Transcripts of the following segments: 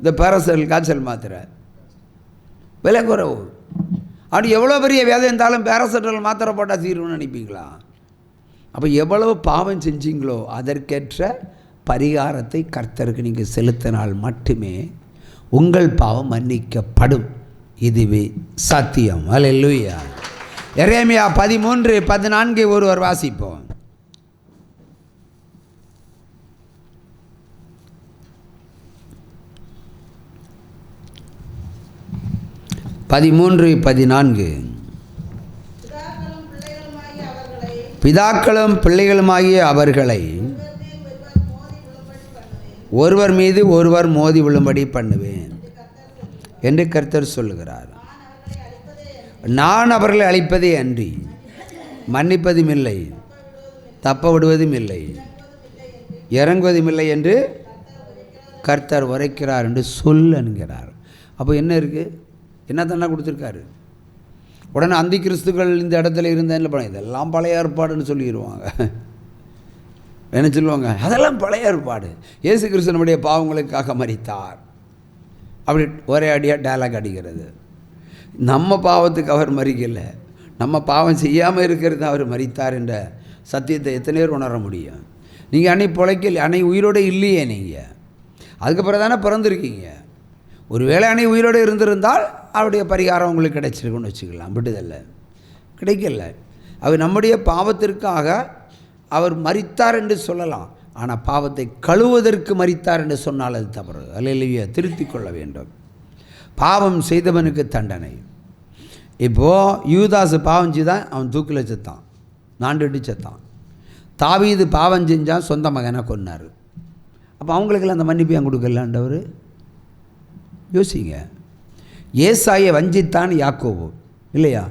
இந்த பேராசிட்டல் காய்ச்சல் மாத்திரை விலை குறைவு. அப்படி எவ்வளோ பெரிய வியாதி இருந்தாலும் பேராசிட்டல் மாத்திரை போட்டால் தீரும்னு நினைப்பீங்களா? அப்போ எவ்வளவு பாவம் செஞ்சீங்களோ அதற்கேற்ற பரிகாரத்தை கர்த்தருக்கு நீங்கள் செலுத்தினால் மட்டுமே உங்கள் பாவம் மன்னிக்கப்படும். இதுவே சத்தியம். அல்லேலூயா. எரேமியா 13:14 ஒருவர் வாசிப்போம். பிதாக்களும் பிள்ளைகளுமாகிய அவர்களை ஒருவர் மீது ஒருவர் மோதி விழும்படி பண்ணுவேன் என்று கர்த்தர் சொல்லுகிறார். நான் அவர்களை அழிப்பதே அன்றி மன்னிப்பதும் இல்லை, தப்ப விடுவதும் இல்லை, இறங்குவதும் இல்லை என்று கர்த்தர் உரைக்கிறார் என்று என்கிறார். அப்போ என்ன இருக்குது? என்ன தண்டனை கொடுத்துருக்காரு? உடனே அந்தி கிறிஸ்துக்கள் இந்த இடத்துல இருந்தேன் இதெல்லாம் பழைய ஏற்பாடுன்னு சொல்லிடுவாங்க. என்ன சொல்லுவாங்க? அதெல்லாம் பழைய ஏற்பாடு. இயேசு கிறிஸ்து நம்முடைய பாவங்களுக்காக மரித்தார் அப்படி ஒரே அடியாக டயலாக் அடிக்கிறது. நம்ம பாவத்துக்கு அவர் மரிக்கலை, நம்ம பாவம் செய்யாமல் இருக்கிறது அவர் மரித்தார் என்ற சத்தியத்தை எத்தனை பேர் உணர முடியும்? நீங்கள் அன்னை பிழைக்கல, அன்னை உயிரோடு இல்லையே. நீங்கள் அதுக்கப்புறம் தானே பிறந்திருக்கீங்க. ஒருவேளை அன்னை உயிரோடு இருந்திருந்தால் அவருடைய பரிகாரம் உங்களுக்கு கிடைச்சிருக்குன்னு வச்சுக்கலாம். விடுதலை கிடைக்கல. அவர் நம்முடைய பாவத்திற்காக அவர் மரித்தார் என்று சொல்லலாம். ஆனால் பாவத்தை கழுவுவதற்கு மரித்தார் என்று சொன்னால் அது தவறு. அல்லேலூயா. திருத்திக் கொள்ள வேண்டும். பாவம் செய்தவனுக்கு தண்டனை. இப்போது யூதாசு பாவம் செய்தான், அவன் தூக்கில் செத்தான், நாண்டுட்டு செத்தான். தாவீது பாவம் செஞ்சான், சொந்த மகனை கொன்னார். அப்போ அவங்களுக்கெல்லாம் அந்த மன்னிப்பு ஏன் கொடுக்கலான்றவர் யோசிங்க. ஏசாயை வஞ்சித்தான் யாக்கோபு இல்லையா?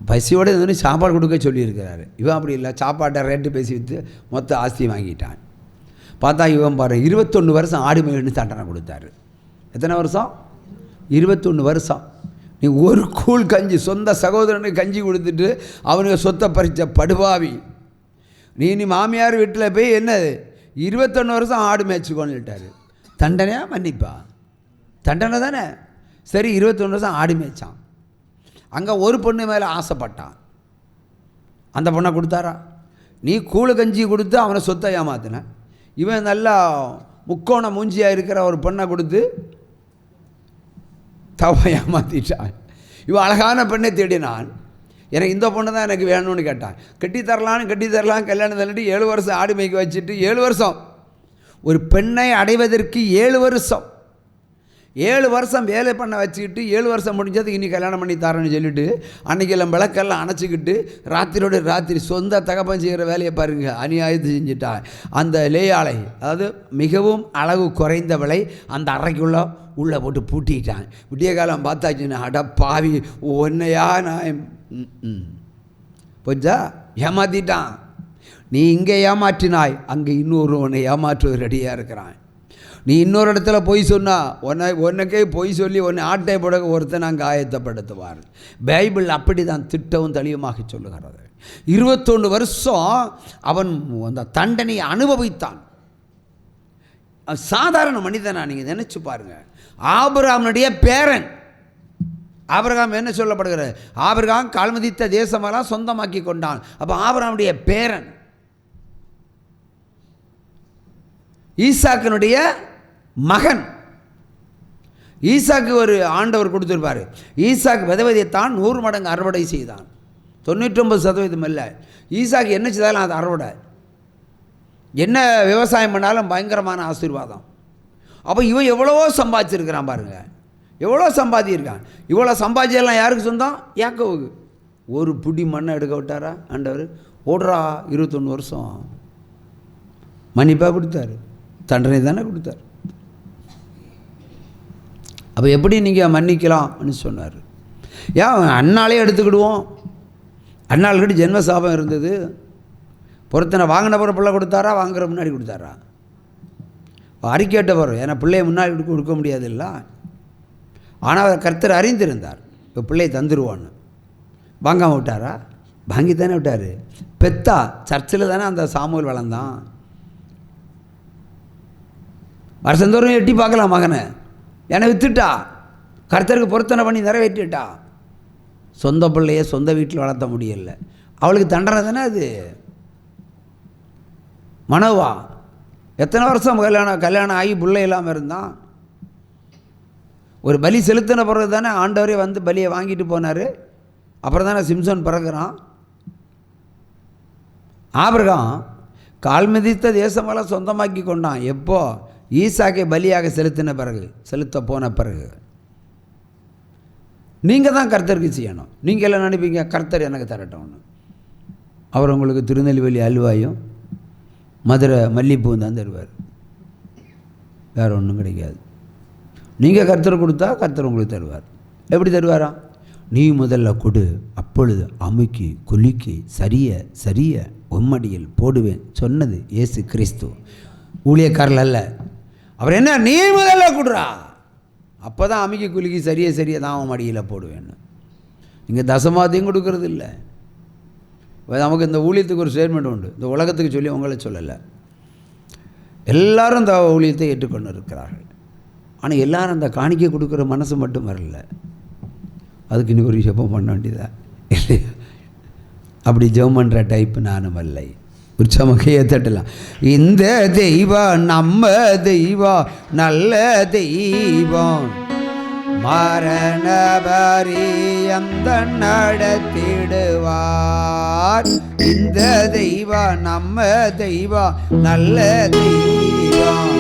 பசியோடு இருந்தோன்னு சாப்பாடு கொடுக்க சொல்லியிருக்கிறாரு. இவன் அப்படி இல்லை, சாப்பாட்டை ரேட்டு பேசி விற்று மொத்த ஆஸ்தி வாங்கிட்டான். பார்த்தா இவன் பாரு 21 வருஷம் ஆடு மேய்ன்னு தண்டனை கொடுத்தாரு. எத்தனை வருஷம்? 21 வருஷம். நீ ஒரு கூழ் கஞ்சி சொந்த சகோதரனுக்கு கஞ்சி கொடுத்துட்டு அவனுக்கு சொத்தை பறித்த படுபாவி. நீ மாமியார் வீட்டில் போய் என்னது 21 வருஷம் ஆடு மேய்ச்சிக்கொண்டுட்டாரு. தண்டனையா மன்னிப்பா? தண்டனை தானே. சரி, 21 வருஷம் ஆடு மேய்ச்சான். அங்கே ஒரு பொண்ணு மேலே ஆசைப்பட்டான். அந்த பொண்ணை கொடுத்தாரா? நீ கூழு கஞ்சி கொடுத்து அவனை சொத்தை ஏமாத்தின. இவன் நல்லா முக்கோண மூஞ்சியாக இருக்கிற ஒரு பொண்ணை கொடுத்து தவ ஏமாத்திட்டான். இவன் அழகான பெண்ணை தேடினான். எனக்கு இந்த பொண்ணு தான் எனக்கு வேணும்னு கேட்டான். கட்டித்தரலாம் கல்யாணம் தள்ளிட்டு 7 வருஷம் ஆடு மேய்க்க வச்சுட்டு 7 வருஷம் ஒரு பெண்ணை அடைவதற்கு 7 வருஷம் 7 வருஷம் வேலை பண்ண வச்சுக்கிட்டு 7 வருஷம் முடிஞ்சது இனி கல்யாணம் பண்ணி தரேன்னு சொல்லிவிட்டு அன்றைக்கெல்லாம் விளக்கெல்லாம் அணைச்சிக்கிட்டு ராத்திரியோடு ராத்திரி சொந்த தகப்பன் செய்கிற வேலையை பாருங்கள், அநியாயத்தை செஞ்சுட்டான். அந்த லேயாளை, அதாவது மிகவும் அளவு குறைந்தவளை அந்த அறைக்குள்ளே உள்ளே போட்டு பூட்டிட்டான். விடிய காலம் பார்த்தாச்சுன்னா அட பாவி ஒன்னையா நான் போச்சா ஏமாற்றிட்டான். நீ இங்கே ஏமாற்றினாய், அங்கே இன்னொரு உன்னை ஏமாற்றுவது ரெடியாக இருக்கிறான். நீ இன்னொரு இடத்துல பொய் சொன்னால் உனக்கே பொய் சொல்லி உன்னை ஆட்டை போட ஒருத்தன் அங்கே ஆயத்தப்படுத்துவார். பைபிள் அப்படி தான் திட்டவும் தெளிவுமாக சொல்லுகிறது. 21 வருஷம் அவன் அந்த தண்டனையை அனுபவித்தான். சாதாரண மனிதனா? நீங்கள் நினச்சி பாருங்கள். ஆபிரகாமுடைய பேரன். ஆபிரகாம் என்ன சொல்லப்படுகிறது? ஆபிரகாம் கால்மதித்த தேசமெல்லாம் சொந்தமாக்கி கொண்டான். அப்போ ஆபிரகாமுடைய பேரன். ஈசாக்கினுடைய மகன். ஈசாக்கு ஒரு ஆண்டவர் கொடுத்துருப்பார். ஈசாக்கு விதவதைத்தான் 100 மடங்கு அறுவடை செய்தான். 99% இல்லை. ஈசாக்கு என்ன செய்தாலும் அது அறுவடை. என்ன விவசாயம் பண்ணாலும் பயங்கரமான ஆசீர்வாதம். அப்போ இவன் எவ்வளவோ சம்பாதிச்சிருக்கிறான் பாருங்கள், எவ்வளோ சம்பாதிச்சிருக்கான். இவ்வளோ சம்பாதிச்செல்லாம் யாருக்கு சொந்தம்? யாக்கோவுக்கு. ஒரு புடி மண்ணை எடுக்க விட்டாரா ஆண்டவர்? ஓடுறா 21 வருஷம் மன்னிப்பாக கொடுத்தாரு, தண்டனை தானே கொடுத்தார். அப்போ எப்படி நீங்கள் மன்னிக்கலாம்னு சொன்னார். ஏன் அண்ணாலே எடுத்துக்கிடுவோம். அண்ணாள்கிட்ட ஜென்ம சாபம் இருந்தது. பொறுத்தனை வாங்கின பிற பிள்ளை கொடுத்தாரா, வாங்குற முன்னாடி கொடுத்தாரா? அறிக்கையிட்ட வரும். ஏன்னா பிள்ளையை முன்னாடி கொடுக்க முடியாது இல்லை. ஆனால் அவர் கர்த்தர் அறிந்திருந்தார் இப்போ பிள்ளையை தந்துடுவான்னு. வாங்காமல் விட்டாரா? வாங்கித்தானே விட்டார். பெத்தா சர்ச்சில் தானே அந்த சாமுவேல் வளர்ந்தான். வருஷந்தோறும் எட்டி பார்க்கலாம் மகனை, என்னை விற்றுட்டா, கர்த்தருக்கு பொருத்தனை பண்ணி நிறைவேற்றிட்டா. சொந்த பிள்ளைய சொந்த வீட்டில் வளர்த்த முடியல, அவளுக்கு தண்டனை தானே அது. மனோவா எத்தனை வருஷம் கல்யாணம் ஆகி பிள்ளை இல்லாமல் இருந்தான். ஒரு பலி செலுத்தின பிறகு தானே ஆண்டவரே வந்து பலியை வாங்கிட்டு போனார். அப்புறம் தானே சிம்சன் பிறகுறான். ஆபிரகாம் கால் மிதித்த தேசமெல்லாம் சொந்தமாக்கி கொண்டான். எப்போ? ஈசாக்கை பலியாக செலுத்த போன பிறகு. நீங்கள் தான் கர்த்தருக்கு செய்யணும். நீங்கள் எல்லாம் நினைப்பீங்க கர்த்தர் எனக்கு தரட்டோன்னு. அவர் உங்களுக்கு திருநெல்வேலி அல்வாயும் மதுரை மல்லிப்பூவும் தான் தருவார், வேறு ஒன்றும் கிடைக்காது. நீங்கள் கர்த்தர் கொடுத்தா கர்த்தர் உங்களுக்கு தருவார். எப்படி தருவாரா? நீ முதல்ல கொடு, அப்பொழுது அமுக்கி குலுக்கி சரிய உம்மடியில் போடுவேன் சொன்னது இயேசு கிறிஸ்து, ஊழியக்காரல் அல்ல. அவர் என்ன, நீ முதல்ல கொடுறா, அப்போ தான் அமுக்கி குலுக்கி சரிய தான் அவன் மடியில் போடுவேன்னு. நீங்கள் தசமாத்தையும் கொடுக்கறது இல்லை. நமக்கு இந்த ஊழியத்துக்கு ஒரு ஸ்டேட்மெண்ட் உண்டு, இந்த உலகத்துக்கு சொல்லி உங்களை சொல்லலை. எல்லாரும் இந்த ஊழியத்தை ஏற்றுக்கொண்டு இருக்கிறார்கள். ஆனால் எல்லாரும் அந்த காணிக்கை கொடுக்குற மனசு மட்டும் வரல. அதுக்கு இன்னைக்கு ஒரு ஜெபம் பண்ண வேண்டியதா இல்லையா? அப்படி ஜெபம் பண்ணுற டைப்பு நானும் இல்லை. உற்சமக்கையை தட்டலாம். இந்த தெய்வம் நம்ம தெய்வம், நல்ல தெய்வம், மரண பரியந்த நடத்திடுவார். இந்த தெய்வம் நம்ம தெய்வம், நல்ல தெய்வம்.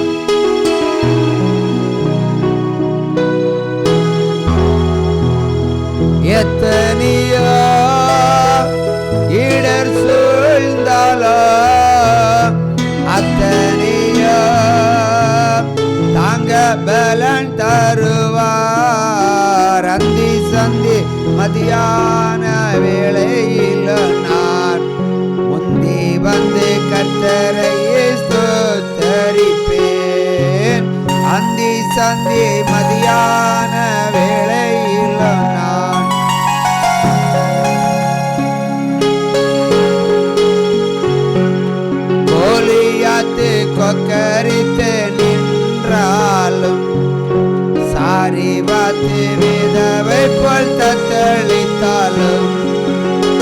எத்தனையோ இடர் சூழ்ந்தாலோ அத்தனையோ தாங்க பலன் தருவார். அந்தி சந்தி மதியான வேளையில் நான் முந்தி வந்து கர்த்தரை ஸ்தோத்தரிப்பேன். அந்தி சந்தி மதியான வேளையில் நான் கோலியாத்து கொக்கரித்து நின்றாலும் சாரிபாத்து விதவை போல் தத்தளித்தாலும்,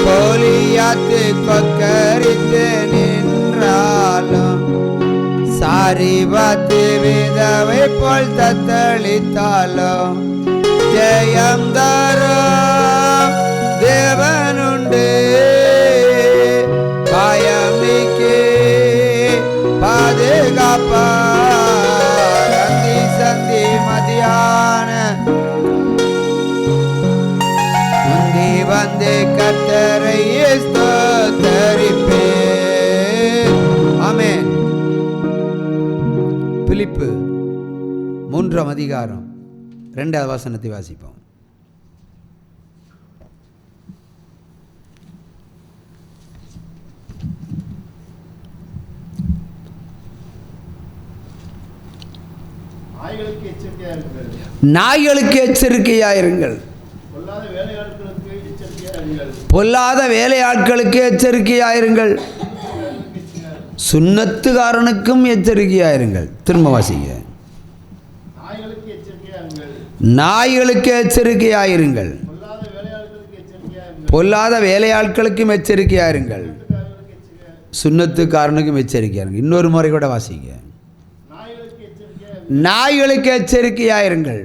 கோலியாத்து கொக்கரித்து நின்றாலும் சாரிபாத்து விதவை போல் தத்தளித்தாலும், ஜெயம் தரும் தேவனுண்டு, காயம் நீக்கி பாதுகாப்பார். அந்தி சந்தி மதியான முந்தி வந்து கர்த்தரை ஸ்தோத்தரிப்பேன். ஆமென். பிலிப்பு 3ஆம் அதிகாரம் 2வது வசனத்தை வாசிப்போம். நாய்களுக்கு எச்சரிக்கையாயிருங்கள், பொல்லாத வேலையாட்களுக்கு எச்சரிக்கையாயிருங்கள், சுன்னத்துக்காரனுக்கும் எச்சரிக்கையாயிருங்கள். திரும்ப வாசிங்க. நாய்களுக்கு எச்சரிக்கையாயிருங்கள், பொல்லாத வேலையாட்களுக்கும் எச்சரிக்கையாயிருங்கள், சுன்னத்துக்காரனுக்கும் எச்சரிக்கையாயிருங்கள். இன்னொரு முறை கூட வாசிங்க. நாய்களுக்கு எச்சரிக்கையாயிருங்கள்,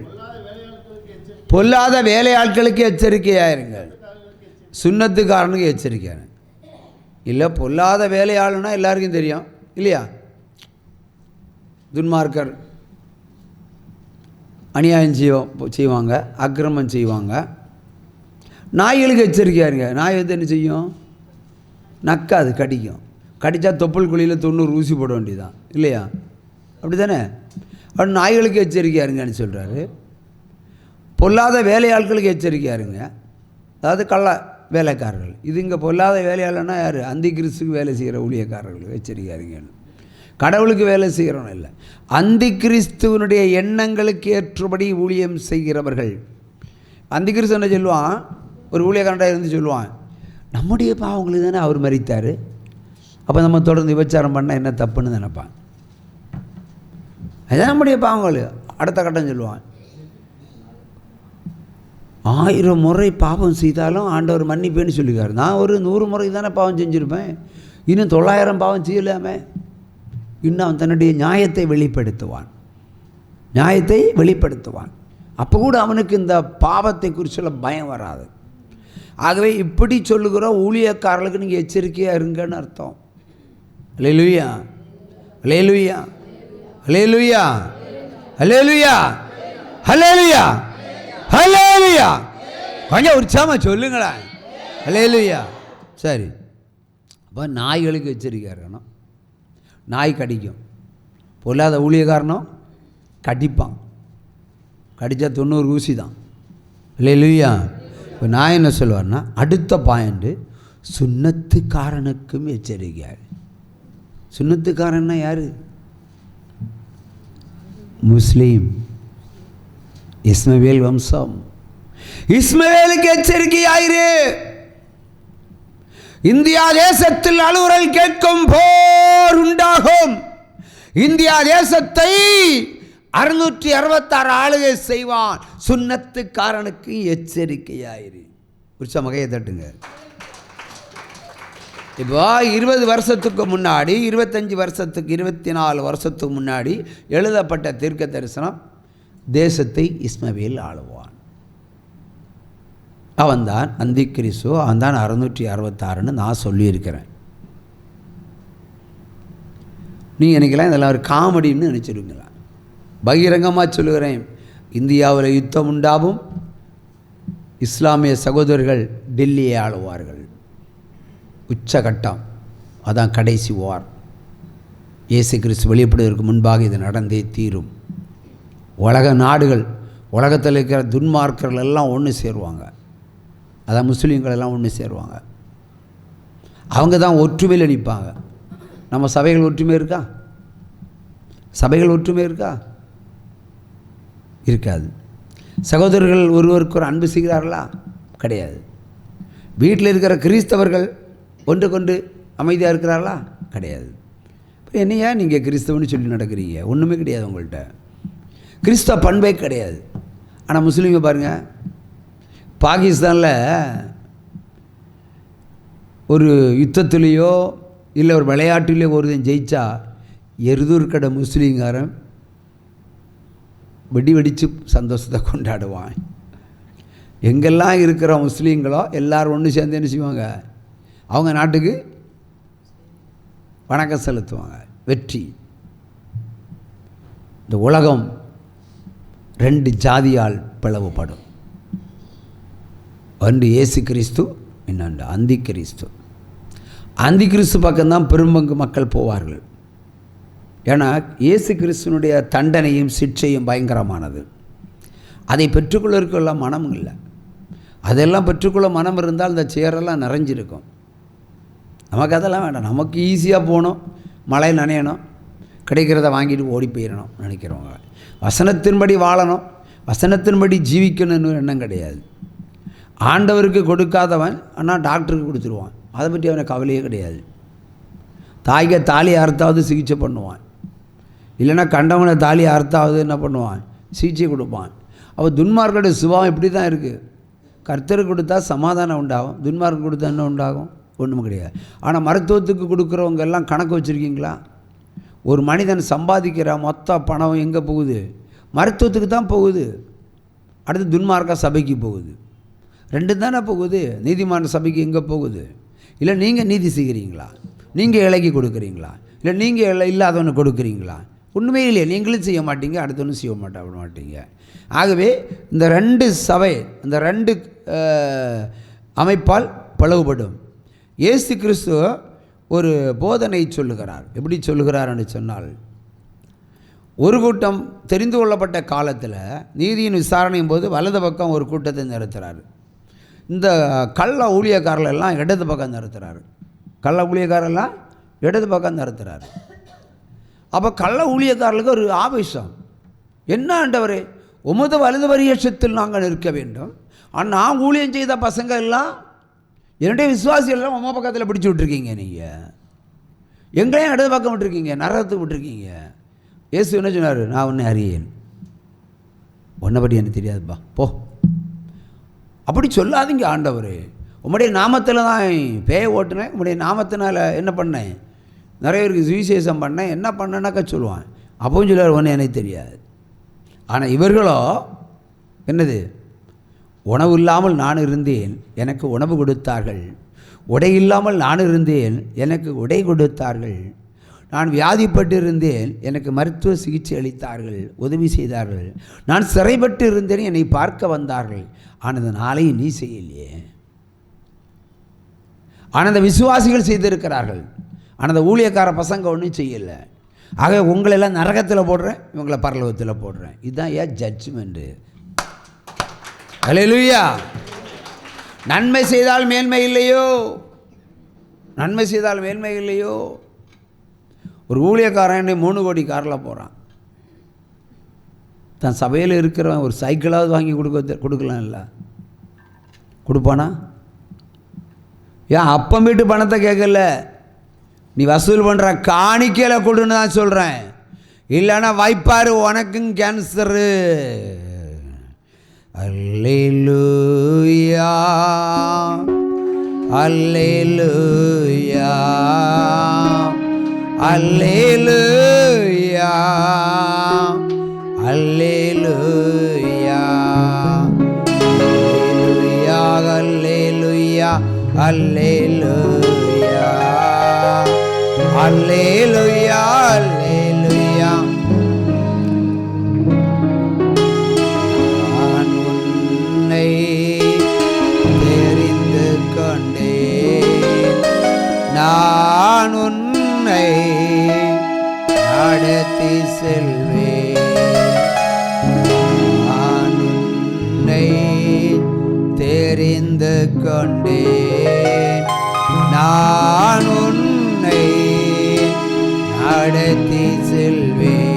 பொல்லாத வேலையாட்களுக்கு எச்சரிக்கையாயிருங்கள், சுன்னத்துக்காரனுக்கு எச்சரிக்கையாயிருங்கள். இல்லை, பொல்லாத வேலையாளுன்னா எல்லாருக்கும் தெரியும் இல்லையா? துன்மார்க்கர் அநியாயம் செய்வாங்க, அக்கிரமம் செய்வாங்க. நாய்களுக்கு எச்சரிக்கையாருங்க. நாய் வந்து என்ன செய்யும்? நக்காது, கடிக்கும். கடித்தா தொப்புள் குழியில் 90 ஊசி போட வேண்டியதான் இல்லையா? அப்படி தானே? அப்படி நாய்களுக்கு எச்சரிக்கையாருங்கன்னு சொல்கிறாரு. பொல்லாத வேலையாட்களுக்கு எச்சரிக்கையாருங்க, அதாவது கள்ள வேலைக்காரர்கள். இது இங்கே பொல்லாத வேலையாளன்னா யார்? அந்தி கிறிஸ்துக்கு வேலை செய்கிற ஊழியக்காரர்களுக்கு எச்சரிக்கையாருங்கன்னு. கடவுளுக்கு வேலை செய்கிறவன் இல்லை, அந்தி கிறிஸ்துவனுடைய எண்ணங்களுக்கு ஏற்றபடி ஊழியம் செய்கிறவர்கள். அந்தி கிறிஸ்து என்ன சொல்லுவான்? ஒரு ஊழியக்காரண்டாக இருந்து சொல்லுவான், நம்முடைய பாவங்களுக்கு தானே அவர் மரித்தார், அப்போ நம்ம தொடர்ந்து விபச்சாரம் பண்ணால் என்ன தப்புன்னு நினைப்பான். அதுதான் நம்முடைய பாவங்கள். அடுத்த கட்டம் சொல்லுவான், 1000 முறை பாவம் செய்தாலும் ஆண்டவர் மன்னிப்பேன்னு சொல்லிக்காரு. நான் ஒரு 100 முறை தானே பாவம் செஞ்சுருப்பேன், இன்னும் 900 பாவம் செய்யலாமே. இன்னும் அவன் தன்னுடைய நியாயத்தை வெளிப்படுத்துவான். அப்போ கூட அவனுக்கு இந்த பாவத்தை குறிச்சுள்ள பயம் வராது. ஆகவே இப்படி சொல்லுகிற ஊழியக்காரர்களுக்கு நீங்கள் எச்சரிக்கையாக இருங்கன்னு அர்த்தம். அல்லேலூயா, அல்லேலூயா, அல்லேலூயா, அல்லேலூயா, அல்லேலூயா, அல்லேலூயா. கொஞ்சம் உற்சாகமாக சொல்லுங்களேன். அல்லேலூயா. சரி, அப்போ நாய்களுக்கு எச்சரிக்கையாக இருக்கணும். நாய் கடிக்கும், பொல்லாத ஊழியக்காரனும் கடிப்பான். கடித்தா 90 ஊசி தான். அல்லேலூயா. இப்போ நான் என்ன சொல்லுவார்னா, அடுத்த பாயிண்ட்டு சுன்னத்துக்காரனுக்கும் எச்சரிக்கையார். சுன்னத்துக்காரன்னா யார்? முஸ்லீம், இஸ்மவேல் வம்சம். இஸ்மவேலுக்கு எச்சரிக்கையாயிரு. இந்தியா தேசத்தில் அலுவல் கேட்கும் போர் உண்டாகும். இந்தியா தேசத்தை 666 ஆளுகை செய்வான். சுன்னத்துக்காரனுக்கு எச்சரிக்கையாயிரு. உற்ச மகையை தட்டுங்க. இப்போ 20 வருஷத்துக்கு முன்னாடி, 25 வருஷத்துக்கு, 24 வருஷத்துக்கு முன்னாடி எழுதப்பட்ட தீர்க்க தரிசனம், தேசத்தை இஸ்மவேல் ஆளுவான். அவன்தான் அந்தி கிறிஸ்து, அவன்தான் 666ன்னு நான் சொல்லியிருக்கிறேன். நீங்கள் நினைக்கலாம் இதெல்லாம் ஒரு காமெடின்னு நினச்சிருங்களா? பகிரங்கமாக சொல்லுகிறேன், இந்தியாவில் யுத்தம் உண்டாகும். இஸ்லாமிய சகோதரர்கள் டெல்லியை ஆளுவார்கள். உச்சகட்டம், அதான் கடைசி வார். இயேசு கிறிஸ்து வெளிப்படுவதற்கு முன்பாக இது நடந்தே தீரும். உலக நாடுகள், உலகத்தில் இருக்கிற துன்மார்க்கர்கள் எல்லாம் ஒன்று சேருவாங்க. அதான் முஸ்லீம்கள் எல்லாம் ஒன்று சேருவாங்க. அவங்க தான் ஒற்றுமையில் நிற்பாங்க. நம்ம சபைகள் ஒற்றுமை இருக்கா? சபைகள் ஒற்றுமை இருக்கா? இருக்காது. சகோதரர்கள் ஒருவருக்கு ஒரு அன்பு செய்கிறார்களா? கிடையாது. வீட்டில் இருக்கிற கிறிஸ்தவர்கள் ஒன்று கொண்டு அமைதியாக இருக்கிறார்களா? கிடையாது. இப்போ என்னையா நீங்கள் கிறிஸ்தவன்னு சொல்லி நடக்கிறீங்க? ஒன்றுமே கிடையாது உங்கள்கிட்ட. கிறிஸ்தவ பண்பே கிடையாது. ஆனால் முஸ்லீமை பாருங்கள், பாகிஸ்தானில் ஒரு யுத்தத்துலேயோ இல்லை ஒரு விளையாட்டுலேயோ ஒருத்தன் ஜெயித்தா எருதூர் கடை முஸ்லீம்காரன் வெடிச்சு சந்தோஷத்தை கொண்டாடுவான். எங்கெல்லாம் இருக்கிற முஸ்லீம்களோ எல்லோரும் ஒன்று சேர்ந்து என்ன செய்வாங்க? அவங்க நாட்டுக்கு வணக்கம் செலுத்துவாங்க. வெற்றி. இந்த உலகம் 2 ஜாதியால் பிளவுபடும். ஒன்று இயேசு கிறிஸ்து, இன்னொன்று அந்தி கிறிஸ்து. அந்தி கிறிஸ்து பக்கம்தான் பெரும்பங்கு மக்கள் போவார்கள். ஏன்னா இயேசு கிறிஸ்துவனுடைய தண்டனையும் சிக்ஷையும் பயங்கரமானது. அதை பெற்றுக்கொள்ள மனம் இல்லை. அதெல்லாம் பெற்றுக்கொள்ள மனம் இருந்தால் இந்த சேரெல்லாம் நிறைஞ்சிருக்கும். நமக்கு அதெல்லாம் வேண்டாம். நமக்கு ஈஸியாக போகணும், மழை நனையணும், கிடைக்கிறத வாங்கிட்டு ஓடி போயிடணும் நினைக்கிறவங்க. வசனத்தின்படி வாழணும், வசனத்தின்படி ஜீவிக்கணும்னு எண்ணம் கிடையாது. ஆண்டவருக்கு கொடுக்காதவன் ஆனால் டாக்டருக்கு கொடுத்துருவான். அதை பற்றி அவனை கவலையே கிடையாது. தாய்க்கு தாலி அறுத்தாவது சிகிச்சை பண்ணுவான். இல்லைன்னா கண்டவனை தாலி அறுத்தாவது என்ன பண்ணுவான்? சிகிச்சை கொடுப்பான். அப்போ துன்மார்க்கோட சுபாவம் இப்படி தான் இருக்குது. கர்த்தருக்கு கொடுத்தா சமாதானம் உண்டாகும், துன்மார்க்கு கொடுத்தா என்ன உண்டாகும்? ஒன்றும் கிடையாது. ஆனால் மருத்துவத்துக்கு கொடுக்குறவங்க எல்லாம் கணக்கு வச்சுருக்கீங்களா? ஒரு மனிதன் சம்பாதிக்கிற மொத்த பணம் எங்கே போகுது? மருத்துவத்துக்கு தான் போகுது. அடுத்து துன்மார்க்க சபைக்கு போகுது. 2 தானே போகுது. நீதிமான சபைக்கு எங்கே போகுது? இல்லை நீங்கள் நீதி செய்கிறீங்களா? நீங்கள் இலைக்கு கொடுக்குறீங்களா? இல்லை நீங்கள் இல்லாதவனுக்கு கொடுக்குறீங்களா? ஒன்றுமே இல்லையா? நீங்களும் செய்ய மாட்டீங்க, அடுத்தவனும் செய்ய மாட்டீங்க. ஆகவே இந்த 2 சபை, இந்த 2 அமைப்பால் பிளவுபடும். இயேசு கிறிஸ்து ஒரு போதனை சொல்லுகிறார். எப்படி சொல்லுகிறார்னு சொன்னால், ஒரு கூட்டம் தெரிந்து கொள்ளப்பட்ட காலத்தில் நீதியின் விசாரணையும் போது வலது பக்கம் ஒரு கூட்டத்தை நிறுத்துகிறார். இந்த கள்ள ஊழியக்காரர்களெல்லாம் இடது பக்கம் நிறுத்துகிறாரு. கள்ள ஊழியக்காரெல்லாம் இடது பக்கம் நிறுத்துகிறாரு. அப்போ கள்ள ஊழியக்காரர்களுக்கு ஒரு ஆவேசம். என்ன ஆண்டவரே, உமது வலது பரியட்சத்தில் நாங்கள் நிற்க வேண்டும். ஆனால் நான் ஊழியம் செய்த பசங்க எல்லாம், என்னுடைய விசுவாசிகள் எல்லாம் உமா பக்கத்தில் பிடிச்சி விட்ருக்கீங்க. நீங்கள் எங்களையும் இடது பக்கம் விட்டுருக்கீங்க, நரகத்துக்கு விட்டுருக்கீங்க. இயேசு என்ன சொன்னார்? நான் உன்னை அறியேன், உன்னை பற்றி எனக்கு தெரியாதுப்பா, போ. அப்படி சொல்லாதீங்க ஆண்டவர். உம்முடைய நாமத்தில் தான் பேயை ஓட்டுனேன், உம்முடைய நாமத்தினால் என்ன பண்ணேன், நிறைய பேருக்கு சுவிசேஷம் பண்ணேன், என்ன பண்ணேன்னாக்கா சொல்லுவான். அப்பவும் சொல்லுவார், ஒன்று எனக்கு தெரியாது. ஆனால் இவர்களோ என்னது, உணவு இல்லாமல் நான் இருந்தேன், எனக்கு உணவு கொடுத்தார்கள். உடை இல்லாமல் நான் இருந்தேன், எனக்கு உடை கொடுத்தார்கள். நான் வியாதிப்பட்டு இருந்தேன், எனக்கு மருத்துவ சிகிச்சை அளித்தார்கள், உதவி செய்தார்கள். நான் சிறைப்பட்டு இருந்தேன், என்னை பார்க்க வந்தார்கள். ஆனால் இந்த நாளை நீ செய்யலையே. ஆனால் அந்த விசுவாசிகள் செய்திருக்கிறார்கள். ஆனால் அந்த ஊழியக்கார பசங்க ஒன்றும் செய்யலை. ஆக உங்களெல்லாம் நரகத்தில் போடுறேன், இவங்களை பரலோகத்தில் போடுறேன். இதுதான் ஏன் ஜட்ஜ்மெண்ட்டு. அல்லேலூயா. நன்மை செய்தால் மேன்மை இல்லையோ, நன்மை செய்தால் மேன்மை இல்லையோ. ஒரு ஊழியக்காரன் 3 கோடி காரில் போகிறான். தன் சபையில் இருக்கிறவன் ஒரு சைக்கிளாவது வாங்கி கொடுக்கலாம் இல்லை, கொடுப்பானா? ஏன் அப்பம் வீட்டு பணத்தை கேட்கல, நீ வசூல் பண்ணுற காணிக்கையில் கொடுன்னு தான் சொல்கிறேன். இல்லைன்னா வைப்பாரு உனக்கும் கேன்சரு. அல்லேலூயா அல்லேலூயா அல்லேலூயா அல்லேலூயா அல்லேலூயா அல்லேலூயா அல்லேலூயா அல்லேலூயா. நான் உன்னை தெரிந்து கொண்டேன், நான் உன்னை நடத்தி செல்வேன். நான் உன்னை தெரிந்து கொண்டேன், நான் உன்னை நடத்தி செல்வேன்.